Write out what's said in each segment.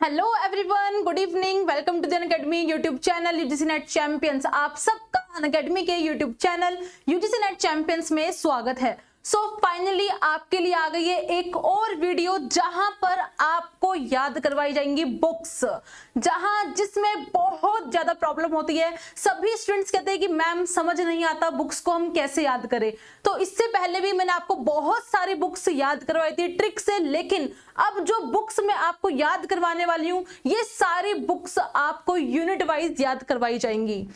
Hello everyone, good evening, welcome to the Unacademy YouTube channel UGC NET champions. आप सबका Unacademy के YouTube channel UGC NET champions में स्वागत है। Finally आपके लिए आ गई है एक और वीडियो जहां पर आपको याद करवाई जाएंगी बुक्स, जिसमें बहुत ज्यादा प्रॉब्लम होती है। सभी स्टूडेंट्स कहते हैं कि मैम समझ नहीं आता बुक्स को हम कैसे याद करें। तो इससे पहले भी मैंने आपको बहुत सारी बुक्स याद करवाई थी ट्रिक से, लेकिन अब जो बुक्स मैं आपको याद करवाने वाली हूं ये सारी बुक्स आपको यूनिट वाइज याद करवाई जाएंगी।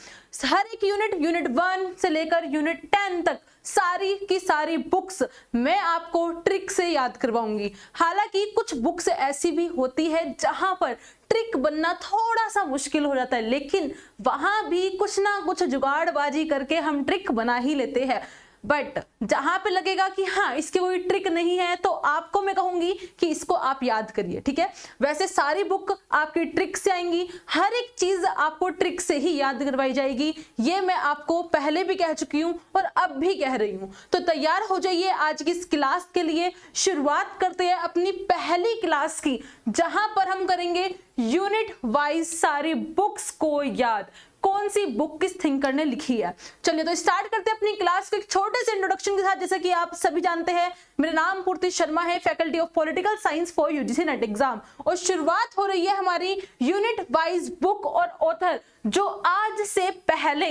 हर एक यूनिट 1 से लेकर यूनिट 10 तक सारी की सारी बुक्स मैं आपको ट्रिक से याद करवाऊंगी। हालांकि कुछ बुक्स ऐसी भी होती है जहां पर ट्रिक बनना थोड़ा सा मुश्किल हो जाता है, लेकिन वहां भी कुछ ना कुछ जुगाड़बाजी करके हम ट्रिक बना ही लेते हैं। बट जहां पे लगेगा कि हाँ इसकी कोई ट्रिक नहीं है तो आपको मैं कहूंगी कि इसको आप याद करिए, ठीक है। वैसे सारी बुक आपकी ट्रिक से आएंगी, हर एक चीज आपको ट्रिक से ही याद करवाई जाएगी। ये मैं आपको पहले भी कह चुकी हूं और अब भी कह रही हूं। तो तैयार हो जाइए आज की इस क्लास के लिए। शुरुआत करते हैं अपनी पहली क्लास की, जहां पर हम करेंगे यूनिट वाइज सारी बुक्स को याद। कौन सी बुक किस थिंकर ने लिखी है। चलिए तो स्टार्ट करते हैं अपनी क्लास को एक छोटे से इंट्रोडक्शन के साथ। जैसा कि आप सभी जानते हैं मेरा नाम पूर्ति शर्मा है, faculty of political science for UGC net exam, और शुरुआत हो रही है हमारी यूनिट वाइज बुक और ऑथर, जो आज से पहले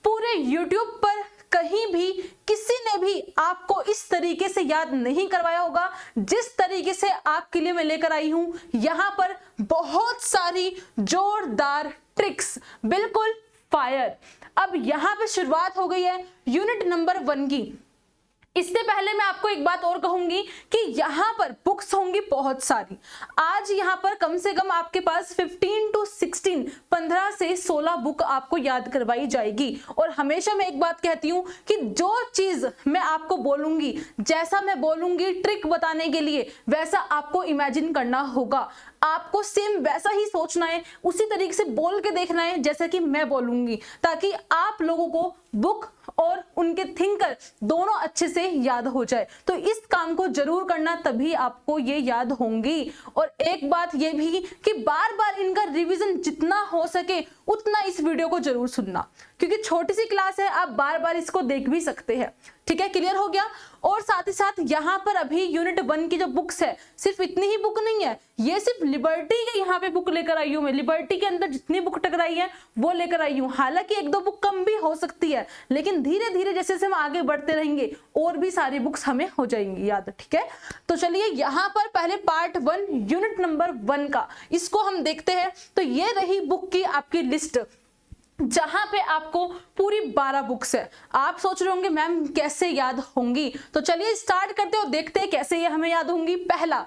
पूरे यूट्यूब पर कहीं भी किसी ने भी आपको इस तरीके से याद नहीं करवाया होगा जिस तरीके से आपके लिए मैं लेकर आई हूं। यहां पर बहुत सारी जोरदार ट्रिक्स, बिल्कुल फायर। अब यहां पे शुरुआत हो गई है यूनिट नंबर 1 की। इससे पहले मैं आपको एक बात और कहूंगी कि यहां पर बुक्स होंगी बहुत सारी। आज यहां पर कम से कम आपके पास 15 से 16 बुक आपको याद करवाई जाएगी। और हमेशा मैं एक बात कहती हूं कि जो चीज मैं आपको बोलूंगी, जैसा मैं बोलूंगी ट्रिक बताने के लिए, वैसा आपको इमेजिन करना होगा। आपको सेम वैसा ही सोचना है, उसी तरीके से बोल के देखना है जैसे कि मैं बोलूंगी, ताकि आप लोगों को बुक और उनके थिंकर दोनों अच्छे से याद हो जाए। तो इस काम को जरूर करना, तभी आपको ये याद होंगी। और एक बात ये भी कि बार बार इनका रिवीजन जितना हो सके उतना इस वीडियो को जरूर सुनना, क्योंकि छोटी सी क्लास है, आप बार बार इसको देख भी सकते हैं। ठीक है, क्लियर हो गया। और साथ ही साथ यहाँ पर अभी यूनिट 1 की जो बुक्स है, सिर्फ इतनी ही बुक नहीं है, ये सिर्फ लिबर्टी के यहाँ पे बुक लेकर आई हूँ मैं। लिबर्टी के अंदर जितनी बुक टकराई है वो लेकर आई हूँ। हालांकि 1-2 बुक कम भी हो सकती है, लेकिन धीरे धीरे जैसे जैसे हम आगे बढ़ते रहेंगे और भी सारी बुक्स हमें हो जाएंगी याद, ठीक है। तो चलिए यहाँ पर पहले पार्ट 1 यूनिट नंबर 1 का इसको हम देखते हैं। तो ये रही बुक की आपकी लिस्ट, जहां पे आपको पूरी 12 बुक्स है। आप सोच रहे होंगे मैम कैसे याद होंगी, तो चलिए स्टार्ट करते हैं और देखते हैं कैसे ये हमें याद होंगी। पहला,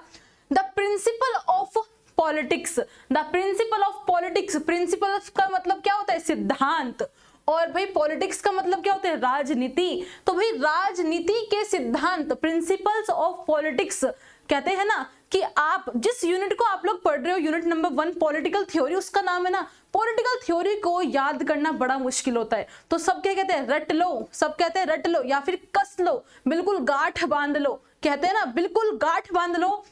the principle of politics. The principle of politics, principle का मतलब क्या होता है? सिद्धांत। और भाई पॉलिटिक्स का मतलब क्या होता है? राजनीति। तो भाई राजनीति के सिद्धांत, प्रिंसिपल्स ऑफ पॉलिटिक्स। कहते हैं ना कि आप जिस यूनिट को आप लोग पढ़ रहे हो, यूनिट नंबर 1 पॉलिटिकल थ्योरी उसका नाम है ना। पॉलिटिकल थ्योरी को याद करना बड़ा मुश्किल होता है, तो सब क्या कहते हैं? रट लो। सब कहते हैं रट लो या फिर कस लो, बिल्कुल गांठ बांध लो। कहते हैं ना बिल्कुल गांठ बांध लो,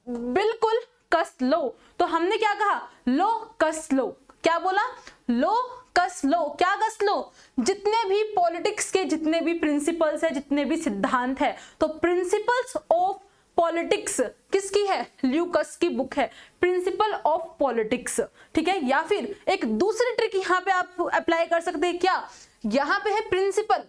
बिल्कुल कस लो। तो हमने क्या कहा? लो कस लो। क्या बोला? लो कस लो। क्या कस लो? जितने भी पॉलिटिक्स के जितने भी प्रिंसिपल्स है, जितने भी सिद्धांत है। तो प्रिंसिपल्स ऑफ पॉलिटिक्स किसकी है? ल्यूकस की बुक है, प्रिंसिपल ऑफ पॉलिटिक्स, ठीक है। या फिर एक दूसरी ट्रिक यहाँ पे आप अप्लाई कर सकते हैं। क्या? यहाँ पे है प्रिंसिपल,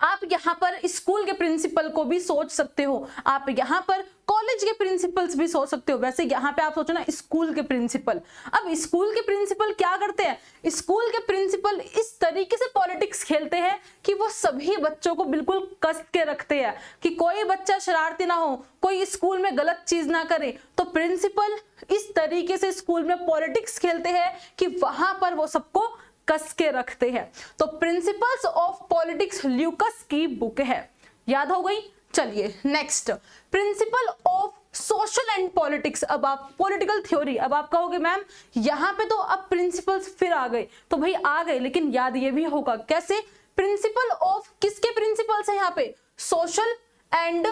आप यहाँ पर स्कूल के प्रिंसिपल को भी सोच सकते हो, आप यहाँ पर कॉलेज के प्रिंसिपल्स भी सोच सकते हो। वैसे यहाँ पे आप सोचो ना स्कूल के प्रिंसिपल। अब स्कूल के प्रिंसिपल क्या करते हैं? स्कूल के प्रिंसिपल इस तरीके से पॉलिटिक्स खेलते हैं कि वो सभी बच्चों को बिल्कुल कस के रखते हैं कि कोई बच्चा शरारती ना हो, कोई स्कूल में गलत चीज ना करे। तो प्रिंसिपल इस तरीके से स्कूल में पॉलिटिक्स खेलते हैं कि वहां पर वो सबको कस के रखते हैं। तो प्रिंसिपल्स ऑफ पॉलिटिक्स ल्यूकस की बुक है, याद हो गई। चलिए next, principle of social and politics. अब आप पॉलिटिकल थ्योरी, अब आप कहोगे मैम यहाँ पे तो अब प्रिंसिपल्स फिर आ गए। तो भाई आ गए, लेकिन याद ये भी होगा कैसे? प्रिंसिपल ऑफ किसके प्रिंसिपल्स है यहाँ पे? सोशल एंड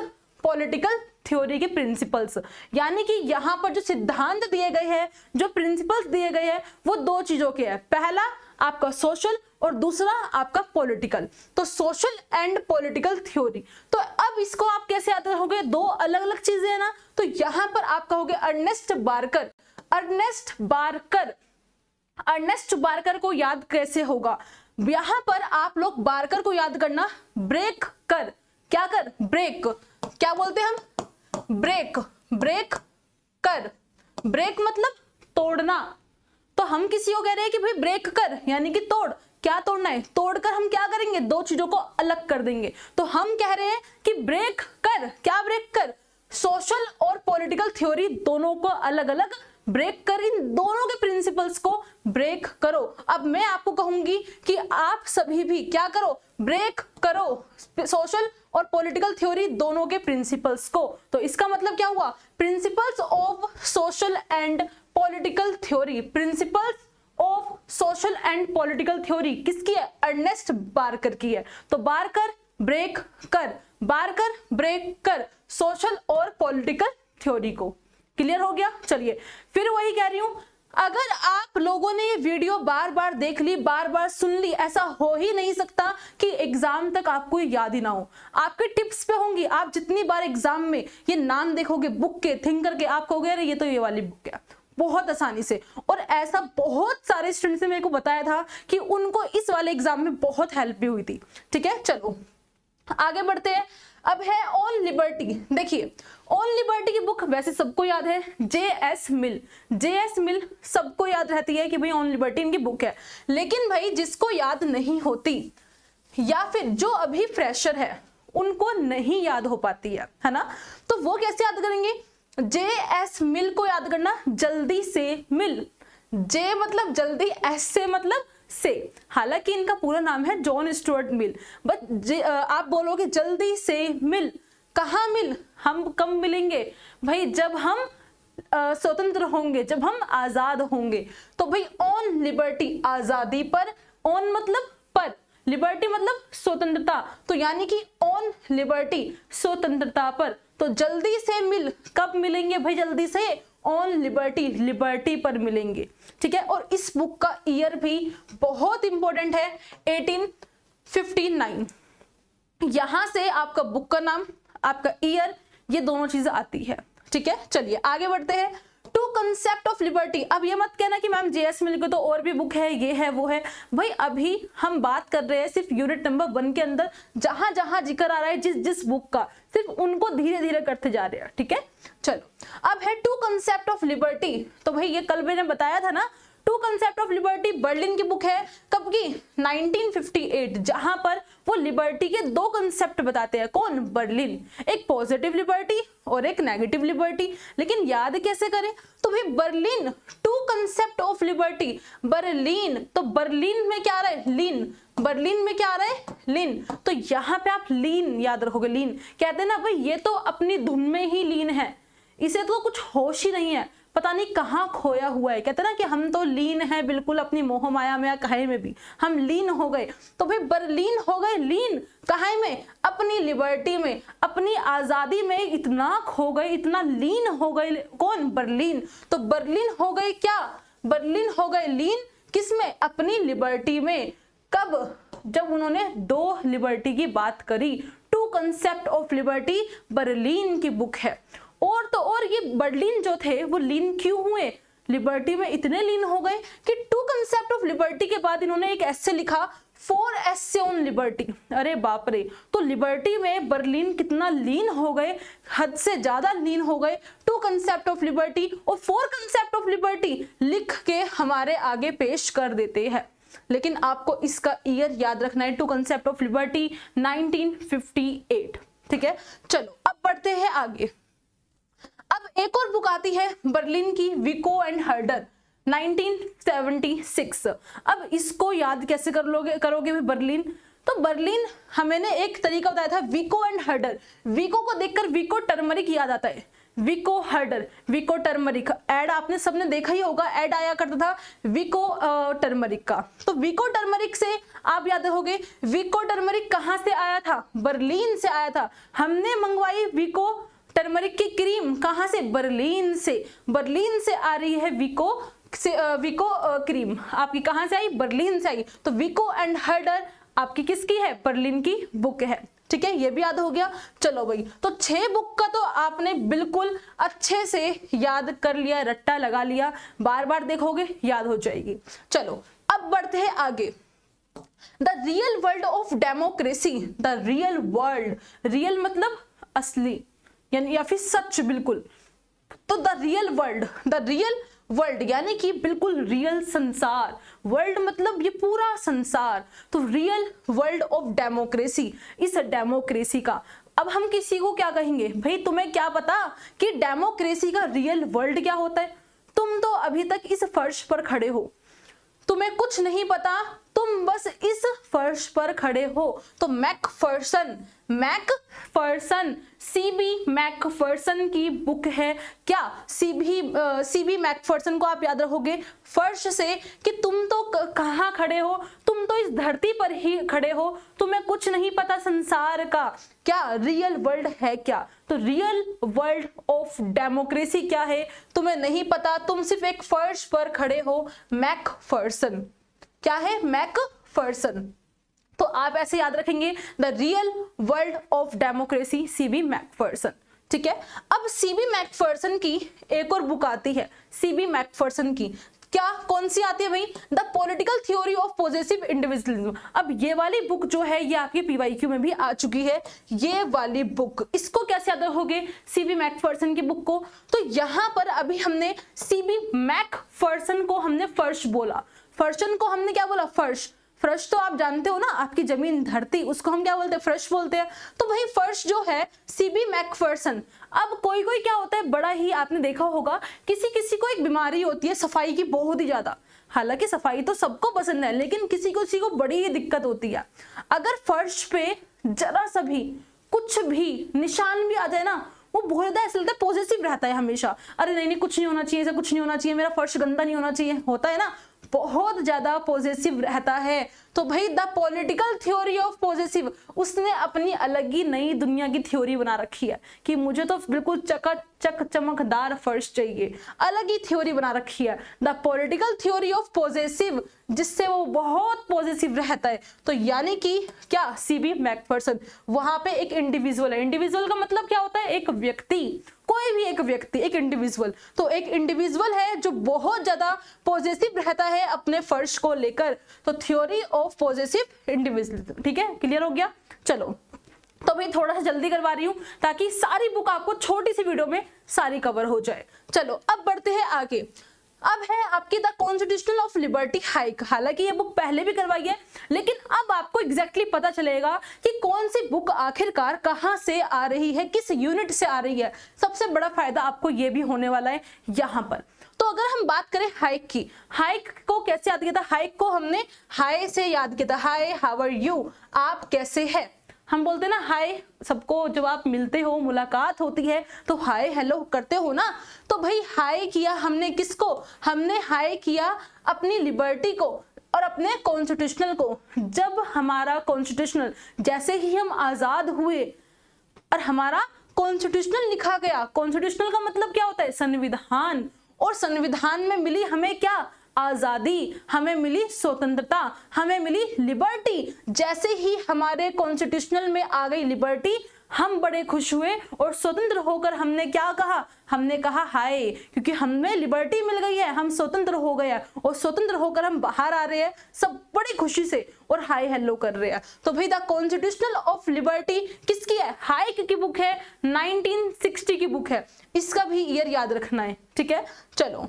पॉलिटिकल थ्योरी के प्रिंसिपल्स, यानी कि यहाँ पर जो सिद्धांत दिए गए हैं, जो प्रिंसिपल्स दिए गए हैं, वो दो चीजों के हैं। पहला आपका सोशल और दूसरा आपका पॉलिटिकल। तो सोशल एंड पॉलिटिकल थ्योरी। तो अब इसको आप कैसे याद रखोगे, दो अलग अलग चीजें है ना। तो यहां पर आप कहोगे अर्नेस्ट बारकर। अर्नेस्ट बारकर को याद कैसे होगा, यहां पर आप लोग बारकर को याद करना, ब्रेक कर, क्या कर, ब्रेक, क्या बोलते हैं हम, ब्रेक, ब्रेक कर, ब्रेक मतलब तोड़ना। तो हम किसी को कह रहे हैं कि भाई ब्रेक कर, यानी कि तोड़, क्या तोड़ना है, तोड़कर हम क्या करेंगे, दो चीजों को अलग कर देंगे। तो हम कह रहे हैं कि ब्रेक कर, क्या ब्रेक कर, सोशल और पॉलिटिकल थ्योरी दोनों को अलग अलग ब्रेक कर, इन दोनों के प्रिंसिपल्स को ब्रेक करो। अब मैं आपको कहूंगी कि आप सभी भी क्या करो, ब्रेक करो सोशल और पॉलिटिकल थ्योरी दोनों के प्रिंसिपल्स को। तो इसका मतलब क्या हुआ, principles of social and political theory, principles of social and political theory किसकी है, अर्नेस्ट बारकर की है। तो बारकर ब्रेक कर, बारकर ब्रेक कर सोशल और पॉलिटिकल थ्योरी को। क्लियर हो गया। चलिए फिर वही कह रही हूं, अगर आप लोगों ने ये वीडियो बार बार देख ली, बार बार सुन ली, ऐसा हो ही नहीं सकता कि एग्जाम तक आपको याद ही ना हो। आपके टिप्स पे होंगी, आप जितनी बार एग्जाम में ये नाम देखोगे बुक के, थिंक करके आप कहोगे अरे ये तो ये वाली बुक है, बहुत आसानी से। और ऐसा बहुत सारे स्टूडेंट्स ने मेरे को बताया था कि उनको इस वाले एग्जाम में बहुत हेल्प भी हुई थी। ठीक है, चलो आगे बढ़ते हैं। अब है ऑन लिबर्टी। देखिए ऑन लिबर्टी की बुक वैसे सबको याद है, जे.एस. मिल। जे.एस. मिल सबको याद रहती है कि भाई ऑन लिबर्टी इनकी बुक है। लेकिन भाई जिसको याद नहीं होती या फिर जो अभी फ्रेशर है उनको नहीं याद हो पाती है ना, तो वो कैसे याद करेंगे, जे.एस. मिल को याद करना, जल्दी से मिल। जे मतलब जल्दी, एस से मतलब से। हालांकि इनका पूरा नाम है जॉन स्टुअर्ट मिल, बट आप बोलोगे जल्दी से मिल, कहाँ मिल, हम कब मिलेंगे भाई, जब हम स्वतंत्र होंगे, जब हम आजाद होंगे। तो भाई ऑन लिबर्टी, आजादी पर, ऑन मतलब पर, लिबर्टी मतलब स्वतंत्रता, तो यानी कि ऑन लिबर्टी स्वतंत्रता पर। तो जल्दी से मिल, कब मिलेंगे भाई, जल्दी से ऑन लिबर्टी, लिबर्टी पर मिलेंगे। ठीक है, और इस बुक का ईयर भी बहुत इंपॉर्टेंट है, 1859। यहां से आपका बुक का नाम, आपका ईयर, ये दोनों चीजें आती है। ठीक है, चलिए आगे बढ़ते हैं। Two concept of liberty. अब ये मत कहना कि मैम जे.एस. मिल की तो और भी बुक है, ये है वो है। भाई अभी हम बात कर रहे हैं सिर्फ यूनिट नंबर 1 के अंदर, जहां जहां जिक्र आ रहा है जिस जिस बुक का, सिर्फ उनको धीरे धीरे करते जा रहे हैं। ठीक है, चलो अब है टू कंसेप्ट ऑफ लिबर्टी। तो भाई ये कल मैंने बताया था ना, two concept of liberty Berlin की बुक है, कब की, 1958, जहां पर वो लिबर्टी के दो कंसेप्ट बताते हैं। कौन, बर्लिन, एक पॉजिटिव लिबर्टी और एक नेगेटिव लिबर्टी। लेकिन याद कैसे करें, तो भाई Berlin, two concept of liberty, Berlin, तो बर्लिन में क्या आ रहा है, लीन, बर्लिन में क्या आ रहा है, लीन। तो यहाँ पे आप लीन याद रखोगे, लीन कहते हैं ना भाई ये तो अपनी धुन में ही लीन है, इसे तो कुछ होश ही नहीं है, पता नहीं कहाँ खोया हुआ है। कहते ना कि हम तो लीन है बिल्कुल अपनी मोह माया में, कहे में भी हम लीन हो गए। तो भाई बर्लिन हो गए लीन, कहे में, अपनी लिबर्टी में, अपनी आजादी में इतना खो गए, इतना लीन हो गए। कौन, बर्लिन। तो बर्लिन हो गए क्या, बर्लिन हो गए लीन, किसमें, अपनी लिबर्टी में। कब, जब उन्होंने दो लिबर्टी की बात करी। Two concept of liberty Berlin की बुक है। और तो और ये बर्लिन जो थे वो लीन क्यों हुए, लिबर्टी में इतने लीन हो गए कि टू कंसेप्ट ऑफ लिबर्टी के बाद इन्होंने एक एस्से लिखा, 4 एस्से ऑन लिबर्टी। अरे बाप रे, तो लिबर्टी में बर्लिन कितना लीन हो गए, हद से ज्यादा लीन हो गए। टू कंसेप्ट ऑफ लिबर्टी और 4 कंसेप्ट ऑफ लिबर्टी लिख के हमारे आगे पेश कर देते हैं। लेकिन आपको इसका ईयर याद रखना है, टू कंसेप्ट ऑफ लिबर्टी 1958। ठीक है, चलो अब बढ़ते हैं आगे। अब एक और बुक आती है बर्लिन की, विको एंड हर्डर, 1976। अब इसको याद कैसे करोगे बर्लिन, तो बर्लिन हमें ने एक तरीका बताया था, विको एंड हर्डर। विको को देखकर विको टर्मरिक याद आता है, विको हर्डर, विको टर्मरिक। ऐड आपने सबने देखा ही होगा, ऐड आया करता था विको टर्मरिक का। तो विको टर्मरिक से आप याद रखोगे, विको टर्मरिक कहाँ से आया था, बर्लिन से आया था। हमने मंगवाई विको टर्मरिक की क्रीम कहाँ से? बर्लिन से। बर्लिन से आ रही है विको क्रीम, आपकी कहाँ से आई? बर्लिन से आई। तो विको एंड हर्डर आपकी किसकी है? बर्लिन की बुक है। ठीक है, ये भी याद हो गया। चलो भाई, तो 6 बुक का तो आपने बिल्कुल अच्छे से याद कर लिया, रट्टा लगा लिया, बार बार देखोगे याद हो जाएगी। चलो अब बढ़ते हैं आगे। The real world of democracy, the real world, real मतलब असली यानी या फिर सच, बिल्कुल। तो द रियल वर्ल्ड यानी कि बिल्कुल रियल संसार, वर्ल्ड मतलब ये पूरा संसार, तो रियल वर्ल्ड ऑफ डेमोक्रेसी, इस डेमोक्रेसी का अब हम किसी को क्या कहेंगे? भाई तुम्हें क्या पता कि डेमोक्रेसी का रियल वर्ल्ड क्या होता है? तुम तो अभी तक इस फर्श पर खड़े हो, तुम्हें कुछ नहीं पता, तुम बस इस फर्श पर खड़े हो। तो मैकफर्सन सीबी मैकफर्सन की बुक है क्या? सीबी मैकफर्सन को आप याद रखोगे फर्श से कि तुम तो कहाँ खड़े हो, तुम तो इस धरती पर ही खड़े हो, तुम्हें कुछ नहीं पता संसार का। क्या रियल वर्ल्ड है क्या? तो रियल वर्ल्ड ऑफ डेमोक्रेसी क्या है? तुम्हें नहीं पता, तुम सिर्फ एक फर्श पर खड़े हो। मैकफर्सन क्या है? मैकफर्सन। तो आप ऐसे याद रखेंगे, the real world of democracy, CB Macpherson. ठीक है, अब सीबी मैकफर्सन की एक और बुक आती है, सीबी मैकफर्सन की क्या, कौन सी आती है भाई? The political theory of possessive individualism. अब ये वाली बुक जो है ये आपकी पीवाईक्यू में भी आ चुकी है, ये वाली बुक। इसको कैसे याद रखोगे? सीबी मैकफर्सन की बुक को। तो यहाँ पर अभी हमने सीबी मैकफर्सन को हमने फर्श बोला, फर्शन को हमने क्या बोला? फर्श। फर्श तो आप जानते हो ना, आपकी जमीन धरती, उसको हम क्या बोलते हैं? फर्श बोलते हैं। तो वही फर्श जो है सीबी मैकफर्सन। अब कोई कोई क्या होता है, बड़ा ही आपने देखा होगा, किसी किसी को एक बीमारी होती है सफाई की बहुत ही ज्यादा, हालांकि सफाई तो सबको पसंद है, लेकिन किसी को बड़ी ही दिक्कत होती है। अगर फर्श पे जरा सा भी कुछ भी निशान भी आ जाए ना, वो बहुत ज्यादा ऐसा लगता है पॉजिटिव रहता है हमेशा, अरे नहीं कुछ नहीं होना चाहिए, ऐसा कुछ नहीं होना चाहिए, मेरा फर्श गंदा नहीं होना चाहिए, होता है ना, बहुत ज्यादा पॉजिटिव रहता है। तो भाई the political theory of positive, उसने अपनी अलग ही नई दुनिया की थ्योरी बना रखी है कि मुझे तो बिल्कुल चकाचक चमकदार फर्श चाहिए, अलग ही थ्योरी बना रखी है, the political theory of positive, जिससे वो बहुत पॉजिटिव रहता है। तो यानी कि क्या? CB Macpherson. वहां पे एक इंडिविजुअल है, इंडिविजुअल का मतलब क्या होता है? एक व्यक्ति, कोई भी एक व्यक्ति, एक इंडिविजुअल। तो एक इंडिविजुअल है जो बहुत ज्यादा पॉजिटिव रहता है अपने फर्श को लेकर, तो थ्योरी ऑफ पॉजिटिव इंडिविजुअलिज्म। ठीक है, क्लियर हो गया? चलो तो भाई थोड़ा सा जल्दी करवा रही हूं ताकि सारी बुक आपको छोटी सी वीडियो में सारी कवर हो जाए। चलो अब बढ़ते हैं आगे। अब है आपकी the constitution of liberty hike. हालांकि ये बुक पहले भी करवाई है, लेकिन अब आपको एग्जैक्टली पता चलेगा कि कौन सी बुक आखिरकार कहां से आ रही है, किस यूनिट से आ रही है। सबसे बड़ा फायदा आपको ये भी होने वाला है यहाँ पर। तो अगर हम बात करें हाइक की, हाइक को कैसे याद किया था? हाइक को हमने हाय से याद किया था, हाय हाउ आर यू, आप कैसे हैं। हम बोलते हैं ना हाय, सबको जब आप मिलते हो, मुलाकात होती है तो हाय हेलो करते हो ना। तो भाई हाय किया हमने किसको? हमने हाय किया अपनी लिबर्टी को और अपने कॉन्स्टिट्यूशनल को। जब हमारा कॉन्स्टिट्यूशनल, जैसे ही हम आजाद हुए और हमारा कॉन्स्टिट्यूशनल लिखा गया, कॉन्स्टिट्यूशनल का मतलब क्या होता है? संविधान। और संविधान में मिली हमें क्या? आजादी, हमें मिली स्वतंत्रता, हमें मिली लिबर्टी। जैसे ही हमारे कॉन्स्टिट्यूशनल में आ गई लिबर्टी, हम बड़े खुश हुए और स्वतंत्र होकर हमने क्या कहा? हमने कहा हाय, क्योंकि हमें लिबर्टी मिल गई है, हम स्वतंत्र हो गए और स्वतंत्र होकर हम बाहर आ रहे हैं सब बड़ी खुशी से और हाय हेलो कर रहे हैं। तो भाई द कॉन्स्टिट्यूशनल ऑफ लिबर्टी किसकी है? हाइक की बुक है, 1960 की बुक है। इसका भी ईयर याद रखना है। ठीक है, चलो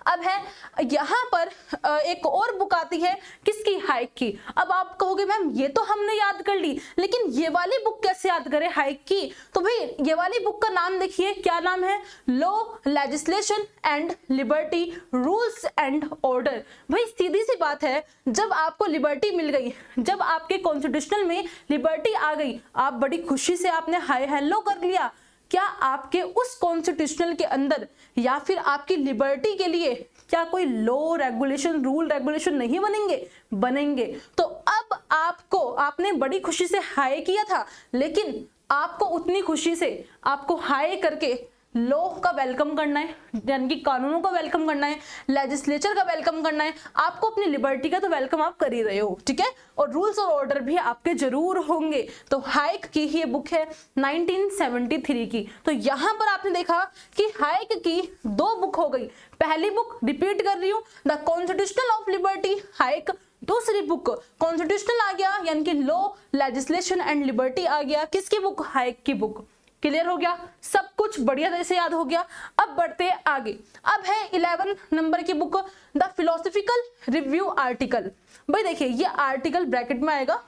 अब है यहां पर एक और बुक आती है किसकी? हाइक की। अब आप कहोगे मैम ये तो हमने याद कर ली, लेकिन ये वाली बुक कैसे याद करें हाइक की? तो भाई ये वाली बुक का नाम देखिए, क्या नाम है? Law, legislation and liberty, rules and order. भाई सीधी सी बात है, जब आपको लिबर्टी मिल गई, जब आपके कॉन्स्टिट्यूशनल में लिबर्टी आ गई, आप बड़ी खुशी से आपने हाय हेलो कर लिया। क्या आपके उस कॉन्स्टिट्यूशनल के अंदर या फिर आपकी लिबर्टी के लिए क्या कोई लॉ रेगुलेशन, रूल रेगुलेशन नहीं बनेंगे? बनेंगे। तो अब आपको, आपने बड़ी खुशी से हाय किया था, लेकिन आपको उतनी खुशी से आपको हाई करके लॉ का वेलकम करना है, यानी कि कानूनों का वेलकम करना है, लेजिस्लेचर का वेलकम करना है, आपको अपनी लिबर्टी का तो वेलकम आप कर ही रहे हो, ठीक है। और रूल्स और ऑर्डर भी आपके जरूर होंगे। तो हाइक की ये बुक है 1973 की। तो यहाँ पर आपने देखा कि हाइक की 2 बुक हो गई। पहली बुक रिपीट कर रही हूँ, the constitution of liberty hike. दूसरी बुक कॉन्स्टिट्यूशनल आ गया, यानी कि लॉ, लेजिस्लेशन एंड लिबर्टी आ गया। किसकी बुक? हाइक की बुक। क्लियर हो गया, सब कुछ बढ़िया तरह से याद हो गया। अब बढ़ते हैं आगे। अब है 11 नंबर की book, the philosophical review article. भाई देखिए, ये आर्टिकल ब्रैकेट में आएगा,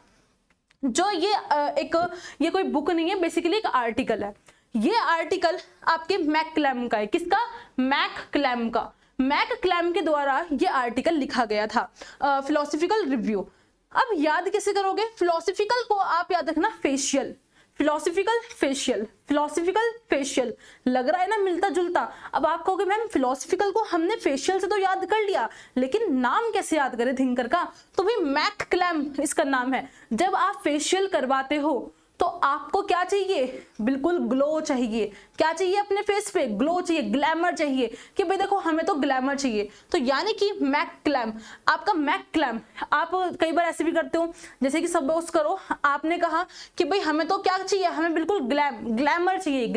जो ये कोई बुक नहीं है, बेसिकली एक आर्टिकल है। ये आर्टिकल आपके मैकक्लैम का है। किसका? मैकक्लैम का। मैकक्लैम के द्वारा ये आर्टिकल लिखा गया था, फिलोसफिकल रिव्यू। अब याद कैसे करोगे? फिलोसफिकल को आप याद रखना facial, philosophical facial, philosophical facial. लग रहा है ना मिलता जुलता। अब आप कहोगे मैम फिलोसफिकल को हमने फेशियल से तो याद कर लिया, लेकिन नाम कैसे याद करें थिंकर का? तो भाई मैकक्लैम इसका नाम है। जब आप फेशियल करवाते हो तो आपको क्या चाहिए? बिल्कुल ग्लो चाहिए। क्या चाहिए? अपने फेस पे ग्लो चाहिए, ग्लैमर चाहिए कि भाई देखो हमें तो ग्लैमर चाहिए। तो यानी कि मैकक्लैम, आपका मैकक्लैम। आप कई बार ऐसे भी करते हो, जैसे कि सपोज करो आपने कहा कि भाई हमें तो क्या चाहिए? हमें बिल्कुल ग्लैमर चाहिए,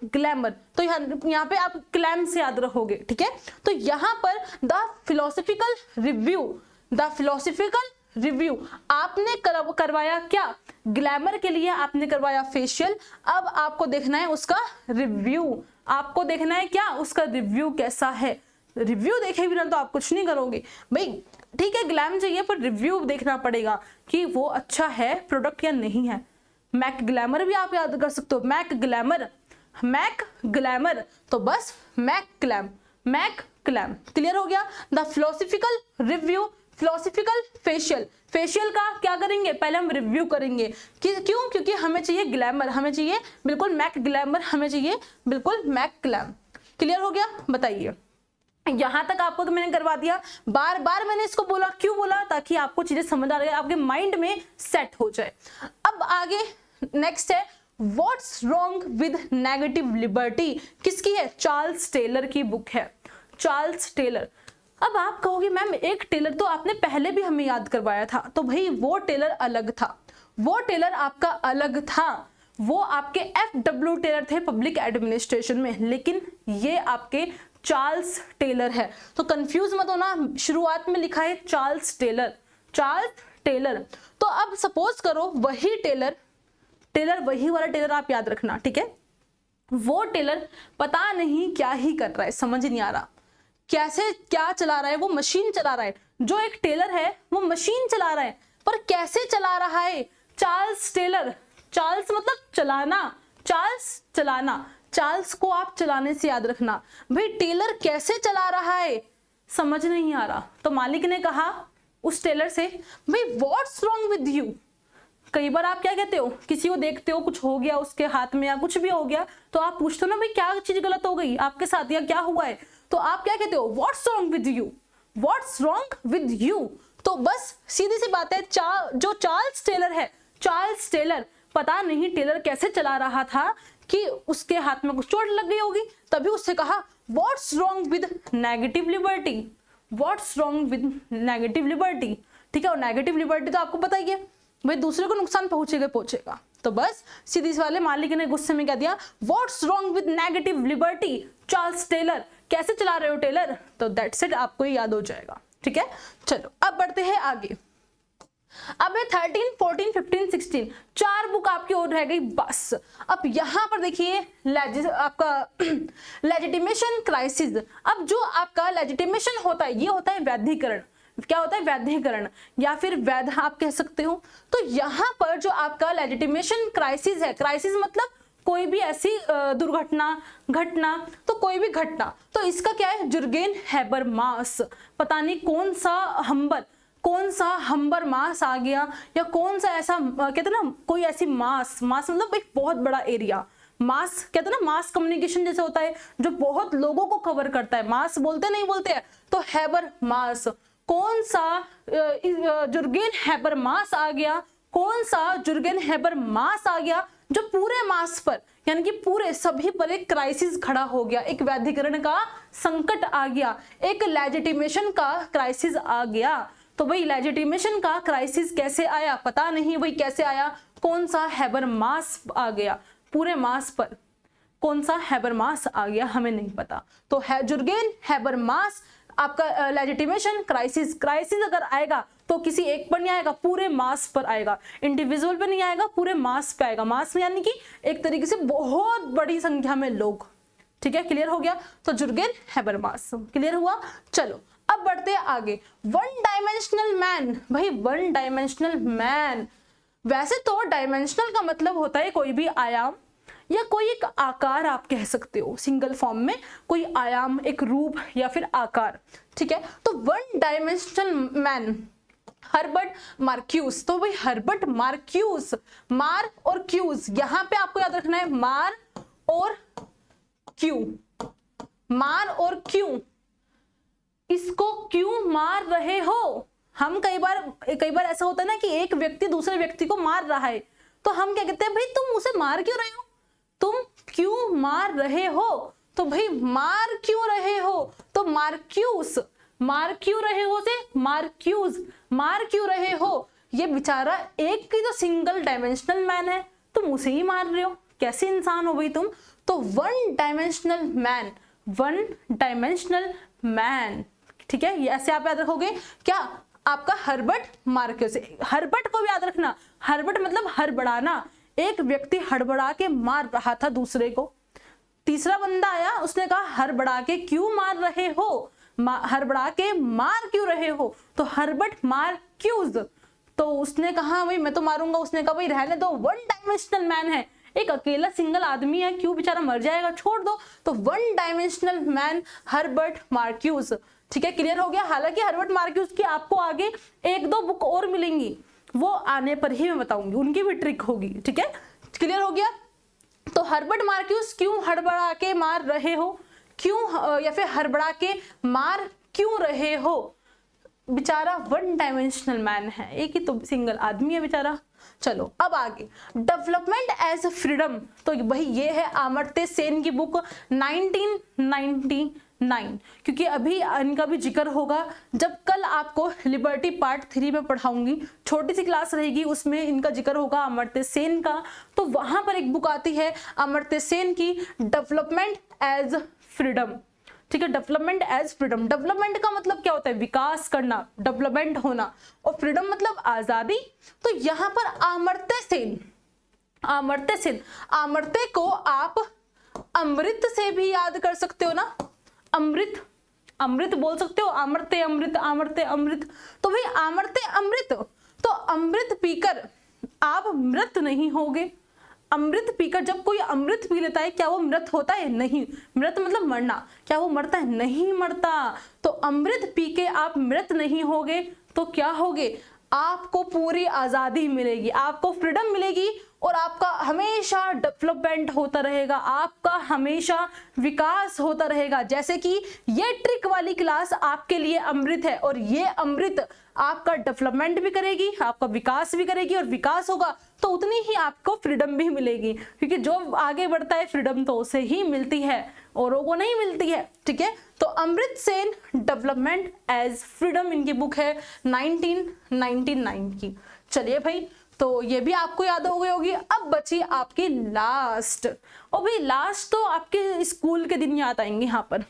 ग्लैमर। तो यहाँ पे आप क्लैम से याद रखोगे, ठीक है। तो यहाँ पर द फिलोसफिकल रिव्यू आपने करवाया क्या? ग्लैमर के लिए आपने करवाया फेशियल। अब आपको देखना है उसका रिव्यू। आपको देखना है क्या? उसका रिव्यू कैसा है। रिव्यू देखे बिना तो आप कुछ नहीं करोगे भाई, ठीक है। ग्लैम चाहिए पर रिव्यू देखना पड़ेगा कि वो अच्छा है प्रोडक्ट या नहीं है। मैक ग्लैमर भी आप याद कर सकते हो, मैक ग्लैमर। तो बस मैक क्लैम। क्लियर हो गया। The philosophical review, philosophical facial का क्या करेंगे? पहले हम रिव्यू करेंगे क्यों? क्योंकि हमें चाहिए ग्लैमर, हमें चाहिए बिल्कुल मैक ग्लैमर, हमें चाहिए बिल्कुल मैक क्लैम। क्लियर हो गया? बताइए। यहां तक आपको तो मैंने करवा दिया। बार बार मैंने इसको बोला, क्यों बोला? ताकि आपको चीजें समझ आ रही है, आपके माइंड में सेट हो जाए। अब आगे नेक्स्ट है what's wrong with negative liberty. किसकी है? चार्ल्स टेलर की बुक है, चार्ल्स टेलर। अब आप कहोगे मैम एक टेलर तो आपने पहले भी हमें याद करवाया था। तो भाई वो टेलर अलग था, वो टेलर आपका अलग था। वो आपके FW टेलर थे पब्लिक एडमिनिस्ट्रेशन में, लेकिन ये आपके चार्ल्स टेलर है। तो कंफ्यूज मत होना, शुरुआत में लिखा है चार्ल्स टेलर। तो अब सपोज करो वही टेलर वही वाला टेलर आप याद रखना, ठीक है। वो टेलर पता नहीं क्या ही कर रहा है, समझ नहीं आ रहा कैसे क्या चला रहा है। वो मशीन चला रहा है, जो एक टेलर है वो मशीन चला रहा है, पर कैसे चला रहा है? चार्ल्स टेलर, चार्ल्स मतलब चलाना, चार्ल्स को आप चलाने से याद रखना। भाई टेलर कैसे चला रहा है, समझ नहीं आ रहा। तो मालिक ने कहा उस टेलर से, भाई व्हाट्स रॉन्ग विद यू। कई बार आप क्या कहते हो, किसी को देखते हो कुछ हो गया उसके हाथ में या कुछ भी हो गया, तो आप पूछते हो ना भाई क्या चीज गलत हो गई आपके साथ या क्या हुआ है? तो आप क्या कहते हो? What's wrong with you. तो बस सीधी सी बात है, जो चार्ल्स टेलर है, चार्ल्स टेलर पता नहीं टेलर कैसे चला रहा था कि उसके हाथ में कुछ चोट लग गई होगी, तभी उससे कहा what's wrong with negative liberty. ठीक है। और नेगेटिव लिबर्टी तो आपको पता ही है भाई, दूसरे को नुकसान पहुंचेगा। तो बस सीधी सी वाले मालिक ने गुस्से में कह दिया what's wrong with negative liberty Charles Taylor. कैसे चला रहे हो टेलर? तो दैट्स इट, आपको ही याद हो जाएगा, ठीक है। चलो अब बढ़ते हैं आगे। अब है 13, 14, 15, 16 4 बुक आपकी और रह गई बस। अब यहां पर देखिए आपका लेजिटिमेशन क्राइसिस। अब जो आपका लेजिटिमेशन होता है, ये होता है वैधीकरण। क्या होता है? वैधीकरण या फिर वैध आप कह सकते हो। तो यहाँ पर जो आपका लेजिटिमेशन क्राइसिस है, क्राइसिस मतलब कोई भी ऐसी घटना, तो कोई भी घटना, तो इसका क्या है? जुर्गेन हैबरमास, पता नहीं कौन सा हम्बर मास आ गया, या कौन सा ऐसा कहते ना कोई ऐसी मास मतलब एक बहुत बड़ा एरिया। मास कहते ना, मास कम्युनिकेशन जैसे होता है जो बहुत लोगों को कवर करता है। मास बोलते नहीं बोलते हैं, तो हैबर मास, कौन सा जुर्गेन हैबर मास आ गया, कौन सा जुर्गेन हैबर मास आ गया, जो पूरे मास पर यानी कि पूरे सभी पर एक क्राइसिस खड़ा हो गया, एक वैधिकरण का संकट आ गया, एक लेजिटिमेशन का क्राइसिस आ गया। तो भाई लेजिटिमेशन का क्राइसिस कैसे आया पता नहीं, वही कैसे आया, कौन सा हैबरमास आ गया, पूरे मास पर कौन सा हैबरमास आ गया हमें नहीं पता। तो जुर्गेन हैबरमास आपका लेजिटिमेशन क्राइसिस, क्राइसिस अगर आएगा तो किसी एक पर नहीं आएगा, पूरे मास पर आएगा, इंडिविजुअल पर नहीं आएगा, पूरे मास पे आएगा। मास में यानी कि एक तरीके से बहुत बड़ी संख्या में लोग। ठीक है, क्लियर हो गया। तो जुर्गेन हैबरमास क्लियर हुआ। चलो अब बढ़ते हैं आगे। वन डायमेंशनल मैन, भाई वन डायमेंशनल मैन, वैसे तो डायमेंशनल का मतलब होता है कोई भी आयाम या कोई एक आकार आप कह सकते हो, सिंगल फॉर्म में कोई आयाम, एक रूप या फिर आकार। ठीक है, तो one dimensional man Herbert Marcus. तो भाई हर्बर्ट मार्क्यूस, मार और क्यूज, यहां पे आपको याद रखना है मार और क्यू, मार और क्यू। इसको क्यों मार रहे हो? हम कई बार ऐसा होता है ना कि एक व्यक्ति दूसरे व्यक्ति को मार रहा है, तो हम क्या कहते हैं, भाई तुम उसे मार क्यों रहे हो, तुम क्यों मार रहे हो? तो भाई मार क्यों रहे हो, तो मार्क्यूस, मार क्यों रहे हो से मार्क्यूज, मार क्यों रहे हो। ये बेचारा एक की तो सिंगल डायमेंशनल मैन है, तुम उसे ही मार रहे हो, कैसे इंसान हो भाई तुम। तो one dimensional man, one dimensional man. ठीक है, ये ऐसे आप याद रखोगे क्या, आपका हर्बर्ट मार्क्यूस। हर्बर्ट को भी याद रखना, हर्बर्ट मतलब हड़बड़ाना, एक व्यक्ति हड़बड़ा के मार रहा था दूसरे को। तीसरा बंदा आया, उसने कहा हड़बड़ा के क्यों मार रहे हो, हड़बड़ा के मार क्यों रहे हो, तो हर्बर्ट मार्क्यूज। तो उसने कहा भाई मैं तो मारूंगा, उसने कहा भाई रहने दो, वन डायमेंशनल मैन है, एक अकेला सिंगल आदमी है, क्यों बेचारा मर जाएगा, छोड़ दो। तो one dimensional man Herbert Marquess. ठीक है, क्लियर हो गया। हालांकि हर्बर्ट मार्क्यूज की आपको आगे एक दो बुक और मिलेंगी, वो आने पर ही मैं बताऊंगी, उनकी भी ट्रिक होगी। ठीक है, क्लियर हो गया। तो हर्बर्ट मार्क्यूस क्यों हड़बड़ा के मार रहे हो, क्यों या फिर हड़बड़ा के मार क्यों रहे हो, बेचारा वन डायमेंशनल मैन है, एक ही तो सिंगल आदमी है बेचारा। चलो अब आगे, डेवलपमेंट एज फ्रीडम। तो भाई ये है अमर्त्य सेन की बुक 1999, क्योंकि अभी इनका भी जिक्र होगा जब कल आपको लिबर्टी पार्ट 3 में पढ़ाऊंगी, छोटी सी क्लास रहेगी, उसमें इनका जिक्र होगा अमर्त्य सेन का। तो वहां पर एक बुक आती है अमर्त्य सेन की, डेवलपमेंट एज फ्रीडम। ठीक है, डेवलपमेंट एज फ्रीडम। डेवलपमेंट का मतलब क्या होता है, विकास करना, डेवलपमेंट होना, और फ्रीडम मतलब आजादी। तो यहाँ पर अमर्त्य सेन, अमर्त्य सेन, अमर्त्य को आप अमृत से भी याद कर सकते हो ना, अमृत, अमृत बोल सकते हो, अमर्त्य अमृत, अमर्त्य अमृत। तो भाई अमर्त्य अमृत, तो अमृत पीकर आप मृत नहीं होगे। अमृत पीकर, जब कोई अमृत पी लेता है क्या वो मृत होता है? नहीं। मृत मतलब मरना, क्या वो मरता है? नहीं मरता। तो अमृत पी के आप मृत नहीं होगे, तो क्या होगे, आपको पूरी आजादी मिलेगी, आपको फ्रीडम मिलेगी, और आपका हमेशा डेवलपमेंट होता रहेगा, आपका हमेशा विकास होता रहेगा। जैसे कि ये ट्रिक वाली क्लास आपके लिए अमृत है, और ये अमृत आपका डेवलपमेंट भी करेगी, आपका विकास भी करेगी, और विकास होगा तो उतनी ही आपको फ्रीडम भी मिलेगी, क्योंकि जो आगे बढ़ता है फ्रीडम तो उसे ही मिलती है, औरों को नहीं मिलती है। ठीक है, तो Amartya Sen development as freedom इनकी बुक है 1999 की। चलिए भाई, तो ये भी आपको याद हो गई होगी। अब बची आपकी लास्ट, और भाई लास्ट तो आपके स्कूल के दिन याद आएंगे यहाँ पर।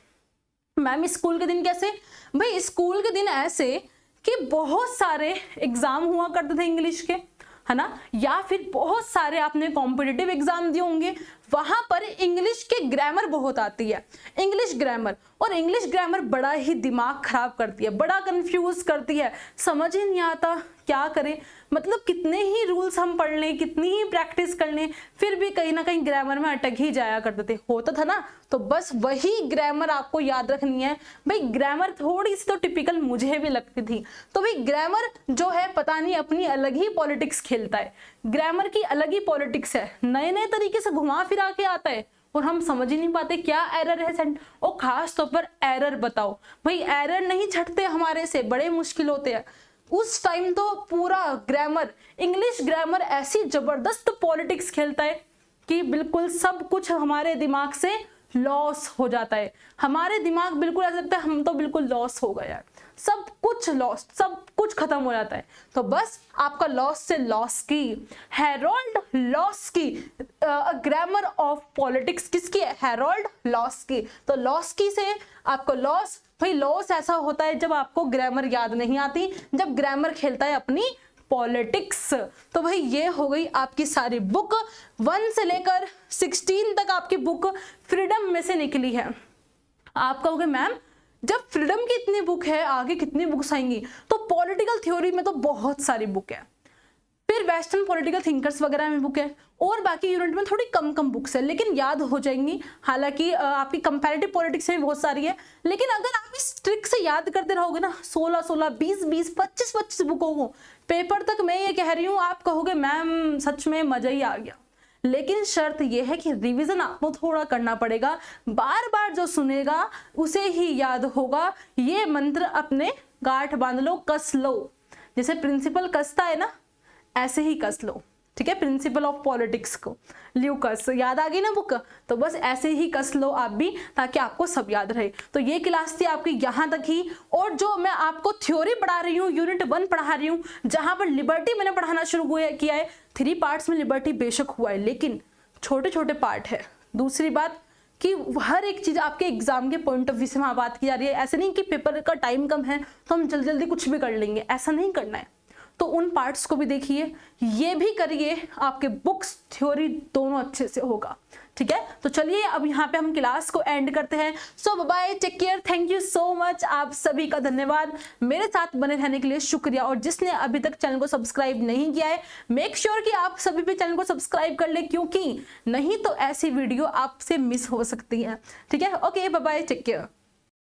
मैम स्कूल के दिन कैसे? भाई स्कूल के दिन ऐसे कि बहुत सारे एग्जाम हुआ करते थे इंग्लिश के, है ना, या फिर बहुत सारे आपने कॉम्पिटिटिव एग्जाम दिए होंगे, वहां पर इंग्लिश के ग्रामर बहुत आती है, इंग्लिश ग्रामर। और इंग्लिश ग्रामर बड़ा ही दिमाग खराब करती है, बड़ा कंफ्यूज करती है, समझ ही नहीं आता क्या करें। मतलब कितने ही रूल्स हम पढ़ लें, कितनी ही प्रैक्टिस कर लें, फिर भी कहीं ना कहीं ग्रामर में अटक ही जाया करते थे, होता था ना। तो बस वही ग्रामर आपको याद रखनी है। भाई ग्रामर थोड़ी सी तो टिपिकल मुझे भी लगती थी। तो भाई ग्रामर जो है पता नहीं अपनी अलग ही पॉलिटिक्स खेलता है, ग्रामर की अलग ही पॉलिटिक्स है, नए नए तरीके से घुमा फिरा के आता है, और हम समझ ही नहीं पाते क्या एरर है सेंट। और खास तौर पर एरर बताओ, भाई एरर नहीं छटते हमारे से, बड़े मुश्किल होते हैं। उस टाइम तो पूरा ग्रामर, इंग्लिश ग्रामर ऐसी जबरदस्त पॉलिटिक्स खेलता है कि बिल्कुल सब कुछ हमारे दिमाग से लॉस हो जाता है। हमारे दिमाग बिल्कुल ऐसा लगता है हम तो बिल्कुल लॉस हो गए यार, सब कुछ लॉस, सब कुछ खत्म हो जाता है। तो बस आपका लॉस से लॉस की, हैरोल्ड लॉस की ग्रामर ऑफ पॉलिटिक्स किसकी है? हैरोल्ड लॉस की। तो लॉस की से आपको लॉस, भाई लॉस ऐसा होता है जब आपको ग्रामर याद नहीं आती, जब ग्रामर खेलता है अपनी पॉलिटिक्स। तो भाई ये हो गई आपकी सारी बुक, 1 से लेकर 16 तक आपकी बुक फ्रीडम में से निकली है। आप कहोगे मैम जब फ्रीडम की इतनी बुक है आगे कितनी बुक्स आएंगी? तो पॉलिटिकल थ्योरी में तो बहुत सारी बुक है, फिर वेस्टर्न पॉलिटिकल थिंकर्स वगैरह में बुक है, और बाकी यूनिट में थोड़ी कम कम बुक्स है लेकिन याद हो जाएंगी। हालांकि आपकी कंपैरेटिव पॉलिटिक्स में भी बहुत सारी है, लेकिन अगर आप इस ट्रिक से याद करते रहोगे ना 16-16, 20-20, 25-25 बुकों को पेपर तक, मैं ये कह रही हूँ आप कहोगे मैम सच में मजा ही आ गया। लेकिन शर्त यह है कि रिवीजन आपको थोड़ा करना पड़ेगा, बार बार जो सुनेगा उसे ही याद होगा। ये मंत्र अपने गांठ बांध लो, कस लो, जैसे प्रिंसिपल कसता है ना ऐसे ही कस लो, ठीक है? प्रिंसिपल ऑफ पॉलिटिक्स को ल्यूकस, याद आ गई ना बुक? तो बस ऐसे ही कस लो आप भी, ताकि आपको सब याद रहे। तो ये क्लास थी आपकी यहाँ तक ही, और जो मैं आपको थ्योरी पढ़ा रही हूँ, यूनिट 1 पढ़ा रही हूँ, जहां पर लिबर्टी मैंने पढ़ाना शुरू किया है। 3 पार्ट्स में लिबर्टी बेशक हुआ है लेकिन छोटे छोटे पार्ट है। दूसरी बात कि हर एक चीज आपके एग्जाम के पॉइंट ऑफ व्यू से वहां बात की जा रही है। ऐसे नहीं कि पेपर का टाइम कम है तो हम जल्दी जल्दी कुछ भी कर लेंगे, ऐसा नहीं करना है। तो उन पार्ट्स को भी देखिए, ये भी करिए, आपके बुक्स थ्योरी दोनों अच्छे से होगा, ठीक है? तो चलिए अब यहाँ पे हम क्लास को एंड करते हैं। So bye, take care, thank you so much. आप सभी का धन्यवाद, मेरे साथ बने रहने के लिए शुक्रिया। और जिसने अभी तक चैनल को सब्सक्राइब नहीं किया है, मेक श्योर कि आप सभी भी चैनल को सब्सक्राइब कर ले, क्योंकि नहीं तो ऐसी वीडियो आपसे मिस हो सकती है, ठीक है? Okay, bye bye, take care.